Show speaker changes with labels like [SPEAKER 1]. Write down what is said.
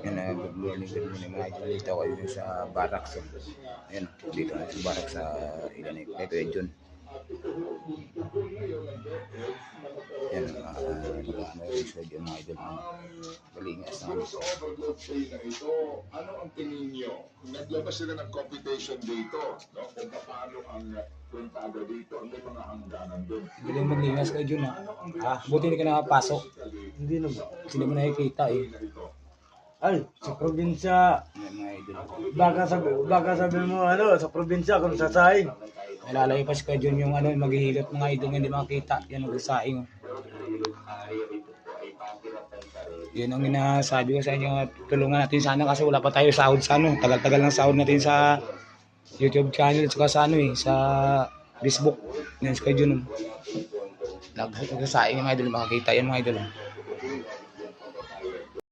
[SPEAKER 1] Yan na, good morning mga idol. Dito ako yun sa barracks. Ayan, dito na sa barracks sa Ilanay. Ito yung Jun. Yan, ano yung isod yun mga idol. Balingas na kami.
[SPEAKER 2] Overload pay na ito, ano ang tingin nyo? Naglabas sila ng computation dito, no? Kung paano ang kwentado dito, ang may mga hangganan doon.
[SPEAKER 1] Hindi lang maglingas kayo Jun ha. Buti hindi ka nakapasok.
[SPEAKER 3] Hindi naman.
[SPEAKER 1] Hindi mo nakikita eh.
[SPEAKER 3] Ay, sa probinsya.
[SPEAKER 1] Yan mga idol.
[SPEAKER 3] Baka sabi mo ano, sa probinsya kung sasahin.
[SPEAKER 1] Nalalayo pa si Kuya Jun yung ano, maghihilot mga idol nga hindi makakita. Yan ang saing. Yun ang inasabi ko sa inyo, tulungan natin sana kasi wala pa tayo sahod sa ano. Tagal-tagal ng sahod natin sa YouTube channel at saka sa ano sa Facebook. Yan si Kuya Jun. Nagsasaing mga idol, makakita yan mga idol.